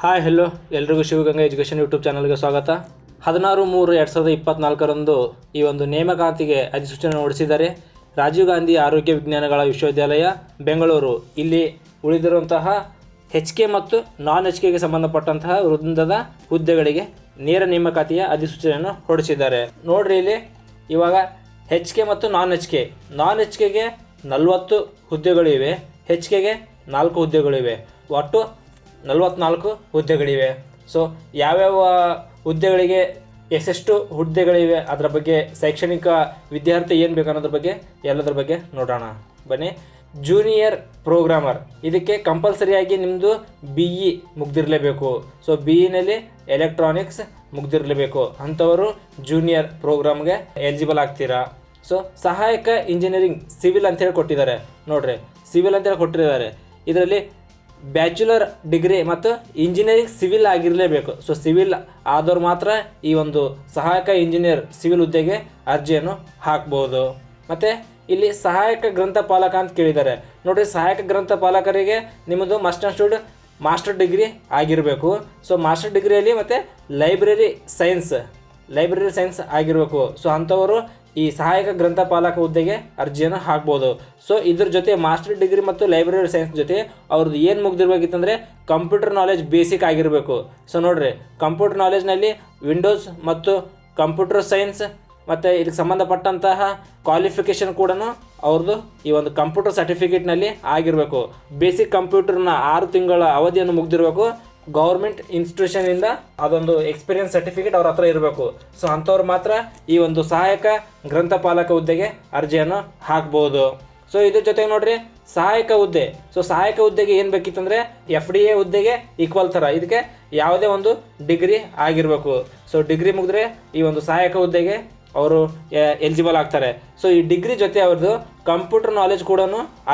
Hi hello ಎಲ್ರಿಗೂ Shivaganga education YouTube ಚಾನಲ್ಗೆ ಸ್ವಾಗತ. 16/3/2024 ಈ ಒಂದು ನೇಮಕಾತಿಗೆ ಅಧಿಸೂಚನೆ ಹೊರಡಿಸಿದ್ದಾರೆ. ರಾಜೀವ್ ಗಾಂಧಿ ಆರೋಗ್ಯ ವಿಜ್ಞಾನಗಳ ವಿಶ್ವವಿದ್ಯಾಲಯ ಬೆಂಗಳೂರು ಇಲ್ಲಿ ಉಳಿದಿರುವಂತಹ HK ಮತ್ತು ನಾನ್ HKಗೆ ಸಂಬಂಧಪಟ್ಟಂತಹ ವೃಂದದ ಹುದ್ದೆಗಳಿಗೆ ನೇರ ನೇಮಕಾತಿಯ ಅಧಿಸೂಚನೆಯನ್ನು ಹೊರಡಿಸಿದ್ದಾರೆ. ನೋಡ್ರಿ ಇಲ್ಲಿ ಇವಾಗ HK ಮತ್ತು ನಾನ್ HKಗೆ 40 ಹುದ್ದೆಗಳಿವೆ, HKಗೆ 4 ಹುದ್ದೆಗಳಿವೆ, ಒಟ್ಟು 44 ಹುದ್ದೆಗಳಿವೆ. ಸೊ ಯಾವ್ಯಾವ ಹುದ್ದೆಗಳಿಗೆ ಎಷ್ಟೆಷ್ಟು ಹುದ್ದೆಗಳಿವೆ ಅದರ ಬಗ್ಗೆ, ಶೈಕ್ಷಣಿಕ ವಿದ್ಯಾರ್ಥಿ ಏನು ಬೇಕು ಅನ್ನೋದ್ರ ಬಗ್ಗೆ ಎಲ್ಲದ್ರ ಬಗ್ಗೆ ನೋಡೋಣ ಬನ್ನಿ. ಜೂನಿಯರ್ ಪ್ರೋಗ್ರಾಮರ್ ಇದಕ್ಕೆ ಕಂಪಲ್ಸರಿಯಾಗಿ ನಿಮ್ಮದು BE ಮುಗ್ದಿರಲೇಬೇಕು. ಸೊ BEನಲ್ಲಿ ಎಲೆಕ್ಟ್ರಾನಿಕ್ಸ್ ಮುಗ್ದಿರಲೇಬೇಕು. ಅಂಥವರು ಜೂನಿಯರ್ ಪ್ರೋಗ್ರಾಮ್ಗೆ ಎಲಿಜಿಬಲ್ ಆಗ್ತೀರಾ. ಸೊ ಸಹಾಯಕ ಇಂಜಿನಿಯರಿಂಗ್ ಸಿವಿಲ್ ಅಂತೇಳಿ ಕೊಟ್ಟಿದ್ದಾರೆ. ನೋಡ್ರಿ ಸಿವಿಲ್ ಅಂತೇಳಿ ಕೊಟ್ಟಿದ್ದಾರೆ. ಇದರಲ್ಲಿ ಬ್ಯಾಚುಲರ್ ಡಿಗ್ರಿ ಮತ್ತು ಇಂಜಿನಿಯರಿಂಗ್ ಸಿವಿಲ್ ಆಗಿರಲೇಬೇಕು. ಸೊ ಸಿವಿಲ್ ಆದವ್ರು ಮಾತ್ರ ಈ ಒಂದು ಸಹಾಯಕ ಇಂಜಿನಿಯರ್ ಸಿವಿಲ್ ಹುದ್ದೆಗೆ ಅರ್ಜಿಯನ್ನು ಹಾಕ್ಬೋದು. ಮತ್ತು ಇಲ್ಲಿ ಸಹಾಯಕ ಗ್ರಂಥಪಾಲಕ ಅಂತ ಕೇಳಿದ್ದಾರೆ. ನೋಡಿರಿ, ಸಹಾಯಕ ಗ್ರಂಥಪಾಲಕರಿಗೆ ನಿಮ್ಮದು must and should master degree ಆಗಿರಬೇಕು. ಸೊ ಮಾಸ್ಟರ್ ಡಿಗ್ರಿಯಲ್ಲಿ ಮತ್ತು ಲೈಬ್ರರಿ ಸೈನ್ಸ್ ಆಗಿರಬೇಕು. ಸೊ ಅಂಥವರು ಈ ಸಹಾಯಕ ಗ್ರಂಥಪಾಲಕ ಹುದ್ದೆಗೆ ಅರ್ಜಿಯನ್ನು ಹಾಕ್ಬೋದು. ಸೊ ಇದ್ರ ಜೊತೆ ಮಾಸ್ಟರ್ ಡಿಗ್ರಿ ಮತ್ತು ಲೈಬ್ರರಿ ಸೈನ್ಸ್ ಜೊತೆ ಅವ್ರದ್ದು ಏನು ಮುಗ್ದಿರ್ಬೇಕಿತ್ತಂದರೆ ಕಂಪ್ಯೂಟರ್ ನಾಲೆಜ್ ಬೇಸಿಕ್ ಆಗಿರಬೇಕು. ಸೊ ನೋಡಿರಿ, ಕಂಪ್ಯೂಟರ್ ನಾಲೆಜ್ನಲ್ಲಿ ವಿಂಡೋಸ್ ಮತ್ತು ಕಂಪ್ಯೂಟರ್ ಸೈನ್ಸ್ ಮತ್ತು ಇದಕ್ಕೆ ಸಂಬಂಧಪಟ್ಟಂತಹ ಕ್ವಾಲಿಫಿಕೇಷನ್ ಕೂಡ ಅವ್ರದ್ದು ಈ ಒಂದು ಕಂಪ್ಯೂಟರ್ ಸರ್ಟಿಫಿಕೇಟ್ನಲ್ಲಿ ಆಗಿರಬೇಕು. ಬೇಸಿಕ್ ಕಂಪ್ಯೂಟರ್ನ 6 ತಿಂಗಳ ಅವಧಿಯನ್ನು ಮುಗ್ದಿರಬೇಕು. ಗೌರ್ಮೆಂಟ್ ಇನ್ಸ್ಟಿಟ್ಯೂಷನಿಂದ ಅದೊಂದು ಎಕ್ಸ್ಪೀರಿಯನ್ಸ್ ಸರ್ಟಿಫಿಕೇಟ್ ಅವ್ರ ಹತ್ರ ಇರಬೇಕು. ಸೊ ಅಂಥವ್ರು ಮಾತ್ರ ಈ ಒಂದು ಸಹಾಯಕ ಗ್ರಂಥಪಾಲಕ ಹುದ್ದೆಗೆ ಅರ್ಜಿಯನ್ನು ಹಾಕ್ಬೋದು. ಸೊ ಇದ್ರ ಜೊತೆಗೆ ನೋಡ್ರಿ, ಸಹಾಯಕ ಹುದ್ದೆ. ಸೊ ಸಹಾಯಕ ಹುದ್ದೆಗೆ ಏನು ಬೇಕಿತ್ತಂದರೆ FDA ಹುದ್ದೆಗೆ ಈಕ್ವಲ್ ಥರ ಇದಕ್ಕೆ ಯಾವುದೇ ಒಂದು ಡಿಗ್ರಿ ಆಗಿರಬೇಕು. ಸೊ ಡಿಗ್ರಿ ಮುಗಿದ್ರೆ ಈ ಒಂದು ಸಹಾಯಕ ಹುದ್ದೆಗೆ ಅವರು ಎಲಿಜಿಬಲ್ ಆಗ್ತಾರೆ. ಸೊ ಈ ಡಿಗ್ರಿ ಜೊತೆ ಅವ್ರದ್ದು ಕಂಪ್ಯೂಟರ್ ನಾಲೆಜ್ ಕೂಡ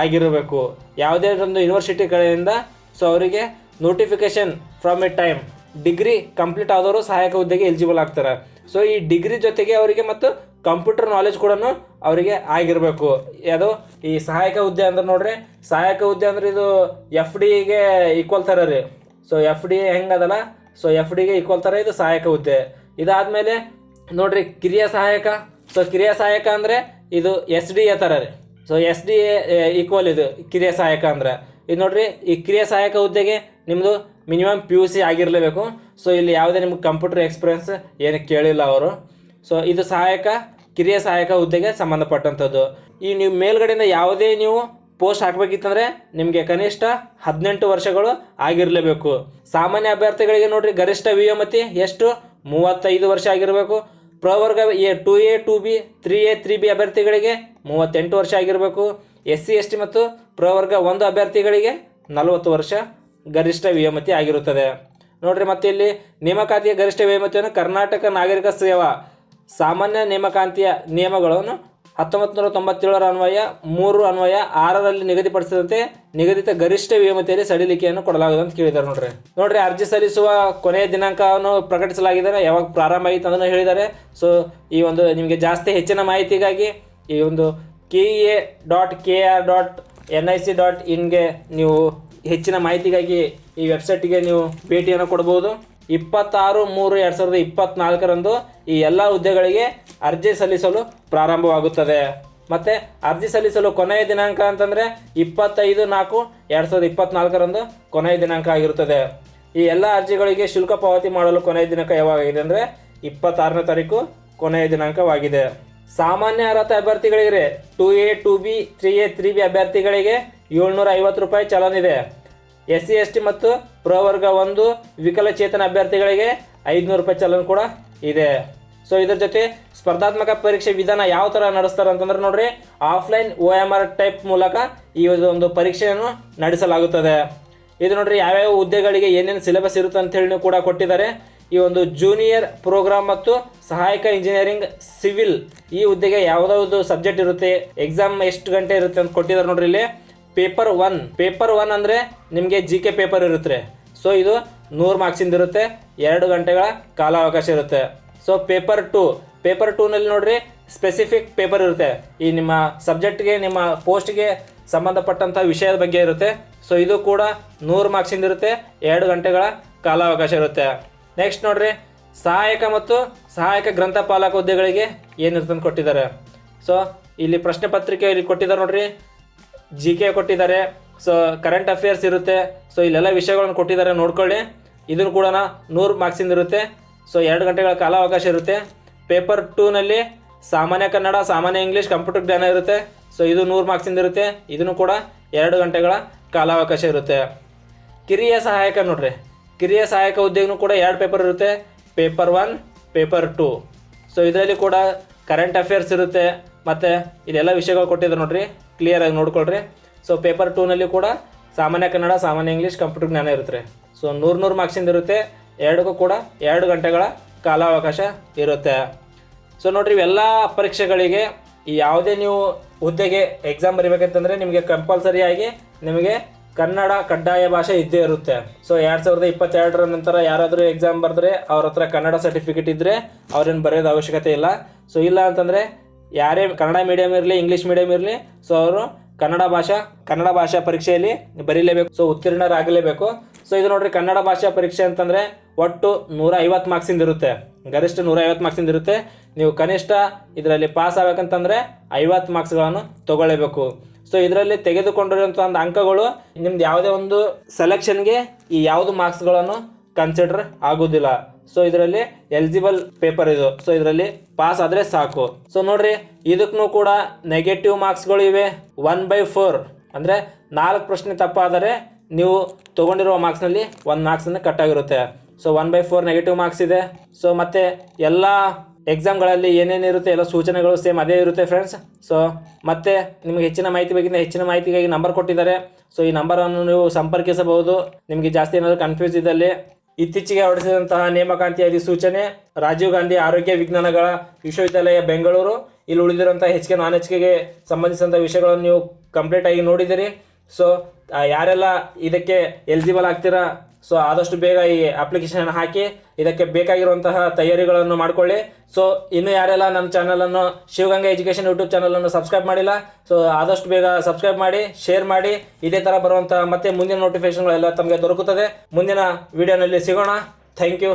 ಆಗಿರಬೇಕು. ಯಾವುದೇ ಒಂದು ಯೂನಿವರ್ಸಿಟಿ ಕಡೆಯಿಂದ ಸೊ ಅವರಿಗೆ notification from A time degree complete ಆದವರು ಸಹಾಯಕ ಹುದ್ದೆಗೆ ಎಲಿಜಿಬಲ್ ಆಗ್ತಾರೆ. ಸೊ ಈ ಡಿಗ್ರಿ ಜೊತೆಗೆ ಅವರಿಗೆ ಮತ್ತು ಕಂಪ್ಯೂಟರ್ ನಾಲೆಜ್ ಕೂಡ ಅವರಿಗೆ ಆಗಿರಬೇಕು. ಅದು ಈ ಸಹಾಯಕ ಹುದ್ದೆ ಅಂದ್ರೆ ನೋಡ್ರಿ, ಸಹಾಯಕ ಹುದ್ದೆ ಅಂದ್ರೆ ಇದು FDಗೆ ಈಕ್ವಲ್ ಥರ ರೀ. ಸೊ FDA ಹೆಂಗದಲ್ಲ, ಸೊ FDಗೆ ಈಕ್ವಲ್ ಥರ ಇದು ಸಹಾಯಕ ಹುದ್ದೆ. ಇದಾದಮೇಲೆ ನೋಡ್ರಿ ಕಿರಿಯ ಸಹಾಯಕ. ಸೊ ಕಿರಿಯ ಸಹಾಯಕ ಅಂದರೆ ಇದು SDA ಥರ ರೀ. ಸೊ SDA ಈಕ್ವಲ್ ಇದು ಕಿರಿಯ ಸಹಾಯಕ ಅಂದರೆ. ಇದು ನೋಡ್ರಿ, ಈ ಕಿರಿಯ ಸಹಾಯಕ ಹುದ್ದೆಗೆ ನಿಮ್ಮದು ಮಿನಿಮಮ್ PUC ಆಗಿರಲೇಬೇಕು. ಸೊ ಇಲ್ಲಿ ಯಾವುದೇ ನಿಮ್ಗೆ ಕಂಪ್ಯೂಟರ್ ಎಕ್ಸ್ಪೀರಿಯನ್ಸ್ ಏನು ಕೇಳಿಲ್ಲ ಅವರು. ಸೊ ಇದು ಕಿರಿಯ ಸಹಾಯಕ ಹುದ್ದೆಗೆ ಸಂಬಂಧಪಟ್ಟಂಥದ್ದು. ಈ ನೀವು ಮೇಲ್ಗಡೆಯಿಂದ ಯಾವುದೇ ನೀವು ಪೋಸ್ಟ್ ಹಾಕಬೇಕಿತ್ತಂದರೆ ನಿಮಗೆ ಕನಿಷ್ಠ 18 ವರ್ಷಗಳು ಆಗಿರಲೇಬೇಕು. ಸಾಮಾನ್ಯ ಅಭ್ಯರ್ಥಿಗಳಿಗೆ ನೋಡ್ರಿ ಗರಿಷ್ಠ ವಿಯೋಮತಿ ಎಷ್ಟು 35 ವರ್ಷ ಆಗಿರಬೇಕು. ಪ್ರವರ್ಗ 2A 2B 3A 3B ಅಭ್ಯರ್ಥಿಗಳಿಗೆ 38 ವರ್ಷ ಆಗಿರಬೇಕು. SC ST ಮತ್ತು ಪ್ರವರ್ಗ 1 ಅಭ್ಯರ್ಥಿಗಳಿಗೆ 40 ವರ್ಷ ಗರಿಷ್ಠ ವಿಯೋಮತಿ ಆಗಿರುತ್ತದೆ. ನೋಡ್ರಿ, ಮತ್ತೆ ಇಲ್ಲಿ ನೇಮಕಾತಿಯ ಗರಿಷ್ಠ ವಿಯೋಮತಿಯನ್ನು ಕರ್ನಾಟಕ ನಾಗರಿಕ ಸೇವಾ ಸಾಮಾನ್ಯ ನೇಮಕಾತಿಯ ನಿಯಮಗಳನ್ನು 1997 ಅನ್ವಯ 3 ಅನ್ವಯ 6ರಲ್ಲಿ ನಿಗದಿಪಡಿಸಿದಂತೆ ನಿಗದಿತ ಗರಿಷ್ಠ ವಿಯೋಮತಿಯಲ್ಲಿ ಸಡಿಲಿಕೆಯನ್ನು ಕೊಡಲಾಗಿದೆ ಅಂತ ಕೇಳಿದ್ದಾರೆ. ನೋಡ್ರಿ ಅರ್ಜಿ ಸಲ್ಲಿಸುವ ಕೊನೆಯ ದಿನಾಂಕವನ್ನು ಪ್ರಕಟಿಸಲಾಗಿದೆ. ಯಾವಾಗ ಪ್ರಾರಂಭ ಆಗಿತ್ತು ಅದನ್ನು ಹೇಳಿದ್ದಾರೆ. ಸೊ ಈ ಒಂದು ನಿಮಗೆ ಹೆಚ್ಚಿನ ಮಾಹಿತಿಗಾಗಿ ಈ ಒಂದು KEA.KR.NIC.inಗೆ ನೀವು ಹೆಚ್ಚಿನ ಮಾಹಿತಿಗಾಗಿ ಈ ವೆಬ್ಸೈಟ್ಗೆ ನೀವು ಭೇಟಿಯನ್ನು ಕೊಡ್ಬೋದು. 26/3/2024 ಈ ಎಲ್ಲ ಹುದ್ದೆಗಳಿಗೆ ಅರ್ಜಿ ಸಲ್ಲಿಸಲು ಪ್ರಾರಂಭವಾಗುತ್ತದೆ. ಮತ್ತು ಅರ್ಜಿ ಸಲ್ಲಿಸಲು ಕೊನೆಯ ದಿನಾಂಕ ಅಂತಂದರೆ 25/4/2024 ಕೊನೆಯ ದಿನಾಂಕ ಆಗಿರುತ್ತದೆ. ಈ ಎಲ್ಲ ಅರ್ಜಿಗಳಿಗೆ ಶುಲ್ಕ ಪಾವತಿ ಮಾಡಲು ಕೊನೆಯ ದಿನಾಂಕ ಯಾವಾಗಿದೆ ಅಂದರೆ 26ನೇ ತಾರೀಕು ಕೊನೆಯ ದಿನಾಂಕವಾಗಿದೆ. ಸಾಮಾನ್ಯ ಅರ್ಹತೆ ಅಭ್ಯರ್ಥಿಗಳಿಗೆ 2A 2B 3A 3B ಅಭ್ಯರ್ಥಿಗಳಿಗೆ 750 ರೂಪಾಯಿ ಚಲನ್ ಇದೆ. SC ST ಮತ್ತು ಪ್ರವರ್ಗ 1 ವಿಕಲಚೇತನ ಅಭ್ಯರ್ಥಿಗಳಿಗೆ 500 ರೂಪಾಯಿ ಚಲನ್ ಕೂಡ ಇದೆ. ಸೊ ಇದರ ಜೊತೆ ಸ್ಪರ್ಧಾತ್ಮಕ ಪರೀಕ್ಷೆ ವಿಧಾನ ಯಾವ ಥರ ನಡೆಸ್ತಾರೆ ಅಂತಂದ್ರೆ ನೋಡ್ರಿ, ಆಫ್ಲೈನ್ OMR ಟೈಪ್ ಮೂಲಕ ಈ ಒಂದು ಪರೀಕ್ಷೆಯನ್ನು ನಡೆಸಲಾಗುತ್ತದೆ. ಇದು ನೋಡ್ರಿ ಯಾವ್ಯಾವ ಹುದ್ದೆಗಳಿಗೆ ಏನೇನು ಸಿಲೆಬಸ್ ಇರುತ್ತೆ ಅಂತೇಳಿ ಕೂಡ ಕೊಟ್ಟಿದ್ದಾರೆ. ಈ ಒಂದು ಜೂನಿಯರ್ ಪ್ರೋಗ್ರಾಮ್ ಮತ್ತು ಸಹಾಯಕ ಇಂಜಿನಿಯರಿಂಗ್ ಸಿವಿಲ್ ಈ ಹುದ್ದೆಗೆ ಯಾವುದಾವುದು ಸಬ್ಜೆಕ್ಟ್ ಇರುತ್ತೆ, ಎಕ್ಸಾಮ್ ಎಷ್ಟು ಗಂಟೆ ಇರುತ್ತೆ ಅಂತ ಕೊಟ್ಟಿದ್ದಾರೆ. ನೋಡ್ರಿ ಇಲ್ಲಿ ಪೇಪರ್ 1 ಅಂದರೆ ನಿಮಗೆ GK ಪೇಪರ್ ಇರುತ್ತೆ. ಸೊ ಇದು 100 ಮಾರ್ಕ್ಸಿಂದ ಇರುತ್ತೆ, 2 ಗಂಟೆಗಳ ಕಾಲಾವಕಾಶ ಇರುತ್ತೆ. ಸೊ ಪೇಪರ್ 2ನಲ್ಲಿ ನೋಡ್ರಿ ಸ್ಪೆಸಿಫಿಕ್ ಪೇಪರ್ ಇರುತ್ತೆ. ಈ ನಿಮ್ಮ ಸಬ್ಜೆಕ್ಟ್ಗೆ ನಿಮ್ಮ ಪೋಸ್ಟ್ಗೆ ಸಂಬಂಧಪಟ್ಟಂಥ ವಿಷಯದ ಬಗ್ಗೆ ಇರುತ್ತೆ. ಸೊ ಇದು ಕೂಡ 100 ಮಾರ್ಕ್ಸಿಂದ ಇರುತ್ತೆ, 2 ಗಂಟೆಗಳ ಕಾಲಾವಕಾಶ ಇರುತ್ತೆ. ನೆಕ್ಸ್ಟ್ ನೋಡ್ರಿ, ಸಹಾಯಕ ಮತ್ತು ಸಹಾಯಕ ಗ್ರಂಥಪಾಲಕ ಹುದ್ದೆಗಳಿಗೆ ಏನಿರ್ತಂತ ಕೊಟ್ಟಿದ್ದಾರೆ. ಸೊ ಇಲ್ಲಿ ಪ್ರಶ್ನೆ ಪತ್ರಿಕೆ ಇಲ್ಲಿ ಕೊಟ್ಟಿದ್ದಾರೆ ನೋಡ್ರಿ, GK ಕೊಟ್ಟಿದ್ದಾರೆ. ಸೊ ಕರೆಂಟ್ ಅಫೇರ್ಸ್ ಇರುತ್ತೆ. ಸೊ ಇಲ್ಲೆಲ್ಲ ವಿಷಯಗಳನ್ನು ಕೊಟ್ಟಿದ್ದಾರೆ, ನೋಡ್ಕೊಳ್ಳಿ. ಇದನ್ನು ಕೂಡ 100 ಮಾರ್ಕ್ಸಿಂದ ಇರುತ್ತೆ. ಸೊ 2 ಗಂಟೆಗಳ ಕಾಲಾವಕಾಶ ಇರುತ್ತೆ. ಪೇಪರ್ 2ನಲ್ಲಿ ಸಾಮಾನ್ಯ ಕನ್ನಡ, ಸಾಮಾನ್ಯ ಇಂಗ್ಲೀಷ್, ಕಂಪ್ಯೂಟರ್ ಜ್ಞಾನ ಇರುತ್ತೆ. ಸೊ ಇದು 100 ಮಾರ್ಕ್ಸಿಂದ ಇರುತ್ತೆ. ಇದನ್ನು ಕೂಡ 2 ಗಂಟೆಗಳ ಕಾಲಾವಕಾಶ ಇರುತ್ತೆ. ಕಿರಿಯ ಸಹಾಯಕ ನೋಡ್ರಿ, ಕಿರಿಯ ಸಹಾಯಕ ಹುದ್ದೆಗೂ ಕೂಡ 2 ಪೇಪರ್ ಇರುತ್ತೆ. Paper 1, paper 2. ಸೊ ಇದರಲ್ಲಿ ಕೂಡ ಕರೆಂಟ್ ಅಫೇರ್ಸ್ ಇರುತ್ತೆ, ಮತ್ತು ಇದೆಲ್ಲ ವಿಷಯಗಳು ಕೊಟ್ಟಿದ್ದಾರೆ ನೋಡ್ರಿ, ಕ್ಲಿಯರಾಗಿ ನೋಡ್ಕೊಳ್ರಿ. ಸೊ ಪೇಪರ್ 2ನಲ್ಲಿ ಕೂಡ ಸಾಮಾನ್ಯ ಕನ್ನಡ, ಸಾಮಾನ್ಯ ಇಂಗ್ಲೀಷ್, ಕಂಪ್ಯೂಟರ್ ಜ್ಞಾನ ಇರುತ್ತೆ. ಸೊ 100 ಮಾರ್ಕ್ಸಿಂದ ಇರುತ್ತೆ. 2ಕ್ಕೂ ಕೂಡ 2 ಗಂಟೆಗಳ ಕಾಲಾವಕಾಶ ಇರುತ್ತೆ. ಸೊ ನೋಡ್ರಿ, ಇವೆಲ್ಲ ಪರೀಕ್ಷೆಗಳಿಗೆ ಯಾವುದೇ ನೀವು ಹುದ್ದೆಗೆ ಎಕ್ಸಾಮ್ ಬರೀಬೇಕಂತಂದರೆ ನಿಮಗೆ ಕಂಪಲ್ಸರಿಯಾಗಿ ನಿಮಗೆ ಕನ್ನಡ ಕಡ್ಡಾಯ ಭಾಷೆ ಇದ್ದೇ ಇರುತ್ತೆ. ಸೊ 2022 ನಂತರ ಯಾರಾದರೂ ಎಕ್ಸಾಮ್ ಬರೆದ್ರೆ ಅವ್ರ ಹತ್ರ ಕನ್ನಡ ಸರ್ಟಿಫಿಕೇಟ್ ಇದ್ದರೆ ಅವ್ರೇನು ಬರೆಯೋದು ಅವಶ್ಯಕತೆ ಇಲ್ಲ. ಸೊ ಇಲ್ಲ ಅಂತಂದರೆ ಯಾರೇ ಕನ್ನಡ ಮೀಡಿಯಮ್ ಇರಲಿ, ಇಂಗ್ಲೀಷ್ ಮೀಡಿಯಮ್ ಇರಲಿ, ಸೊ ಅವರು ಕನ್ನಡ ಭಾಷಾ ಪರೀಕ್ಷೆಯಲ್ಲಿ ಬರೀಲೇಬೇಕು. ಸೊ ಉತ್ತೀರ್ಣರಾಗಲೇಬೇಕು. ಸೊ ಇದು ನೋಡ್ರಿ, ಕನ್ನಡ ಭಾಷಾ ಪರೀಕ್ಷೆ ಅಂತಂದರೆ ಒಟ್ಟು 150 ಮಾರ್ಕ್ಸಿಂದ ಇರುತ್ತೆ. ಗರಿಷ್ಠ 150 ಮಾರ್ಕ್ಸಿಂದ ಇರುತ್ತೆ. ನೀವು ಕನಿಷ್ಠ ಇದರಲ್ಲಿ ಪಾಸ್ ಆಗಬೇಕಂತಂದರೆ 50 ಮಾರ್ಕ್ಸ್ಗಳನ್ನು ತೊಗೊಳ್ಳೇಬೇಕು. ಸೊ ಇದರಲ್ಲಿ ತೆಗೆದುಕೊಂಡಿರುವಂಥ ಒಂದು ಅಂಕಗಳು ನಿಮ್ದು ಯಾವುದೇ ಒಂದು ಸೆಲೆಕ್ಷನ್ಗೆ ಈ ಯಾವುದು ಮಾರ್ಕ್ಸ್ಗಳನ್ನು ಕನ್ಸಿಡರ್ ಆಗೋದಿಲ್ಲ. ಸೊ ಇದರಲ್ಲಿ ಎಲಿಜಿಬಲ್ ಪೇಪರ್ ಇದು. ಸೊ ಇದರಲ್ಲಿ ಪಾಸ್ ಆದರೆ ಸಾಕು. ಸೊ ನೋಡ್ರಿ, ಇದಕ್ಕೂ ಕೂಡ ನೆಗೆಟಿವ್ ಮಾರ್ಕ್ಸ್ಗಳು ಇವೆ. 1/4 ಅಂದರೆ 4 ಪ್ರಶ್ನೆ ತಪ್ಪಾದರೆ ನೀವು ತೊಗೊಂಡಿರುವ ಮಾರ್ಕ್ಸ್ನಲ್ಲಿ 1 ಮಾರ್ಕ್ಸನ್ನು ಕಟ್ಟಾಗಿರುತ್ತೆ. ಸೊ 1/4 ನೆಗೆಟಿವ್ ಮಾರ್ಕ್ಸ್ ಇದೆ. ಸೊ ಮತ್ತು ಎಲ್ಲ ಎಕ್ಸಾಮ್ಗಳಲ್ಲಿ ಏನೇನಿರುತ್ತೆ ಎಲ್ಲ ಸೂಚನೆಗಳು ಸೇಮ್ ಅದೇ ಇರುತ್ತೆ ಫ್ರೆಂಡ್ಸ್. ಸೊ ಮತ್ತು ನಿಮಗೆ ಹೆಚ್ಚಿನ ಮಾಹಿತಿ ಬೇಕಿದ್ರೆ ಹೆಚ್ಚಿನ ಮಾಹಿತಿಗಾಗಿ ನಂಬರ್ ಕೊಟ್ಟಿದ್ದಾರೆ. ಸೊ ಈ ನಂಬರನ್ನು ನೀವು ಸಂಪರ್ಕಿಸಬಹುದು. ನಿಮಗೆ ಜಾಸ್ತಿ ಏನಾದರೂ ಕನ್ಫ್ಯೂಸ್ ಇದ್ದಲ್ಲಿ. ಇತ್ತೀಚೆಗೆ ಹೊರಡಿಸಿದಂತಹ ನೇಮಕಾತಿ ಅಧಿಸೂಚನೆ ರಾಜೀವ್ ಗಾಂಧಿ ಆರೋಗ್ಯ ವಿಜ್ಞಾನಗಳ ವಿಶ್ವವಿದ್ಯಾಲಯ ಬೆಂಗಳೂರು, ಇಲ್ಲಿ ಉಳಿದಿರುವಂಥ HK ನಾನ್ HKಗೆ ಸಂಬಂಧಿಸಿದಂಥ ವಿಷಯಗಳನ್ನು ನೀವು ಕಂಪ್ಲೀಟಾಗಿ ನೋಡಿದ್ದೀರಿ. ಸೊ ಯಾರೆಲ್ಲ ಇದಕ್ಕೆ ಎಲಿಜಿಬಲ್ ಆಗ್ತೀರಾ, ಸೊ ಆದಷ್ಟು ಬೇಗ ಈ ಅಪ್ಲಿಕೇಶನ್ ಹಾಕಿ ಇದಕ್ಕೆ ಬೇಕಾಗಿರುವಂತಹ ತಯಾರಿಗಳನ್ನು ಮಾಡಿಕೊಳ್ಳಿ. ಸೊ ಇನ್ನು ಯಾರೆಲ್ಲ ನಮ್ಮ ಚಾನಲನ್ನು ಶಿವಗಂಗಾ ಎಜುಕೇಷನ್ ಯೂಟ್ಯೂಬ್ ಚಾನಲನ್ನು ಸಬ್ಸ್ಕ್ರೈಬ್ ಮಾಡಿಲ್ಲ, ಸೊ ಆದಷ್ಟು ಬೇಗ ಸಬ್ಸ್ಕ್ರೈಬ್ ಮಾಡಿ, ಶೇರ್ ಮಾಡಿ. ಇದೇ ಥರ ಬರುವಂಥ ಮತ್ತೆ ಮುಂದಿನ ನೋಟಿಫಿಕೇಷನ್ಗಳೆಲ್ಲ ತಮಗೆ ದೊರಕುತ್ತದೆ. ಮುಂದಿನ ವಿಡಿಯೋನಲ್ಲಿ ಸಿಗೋಣ. Thank you.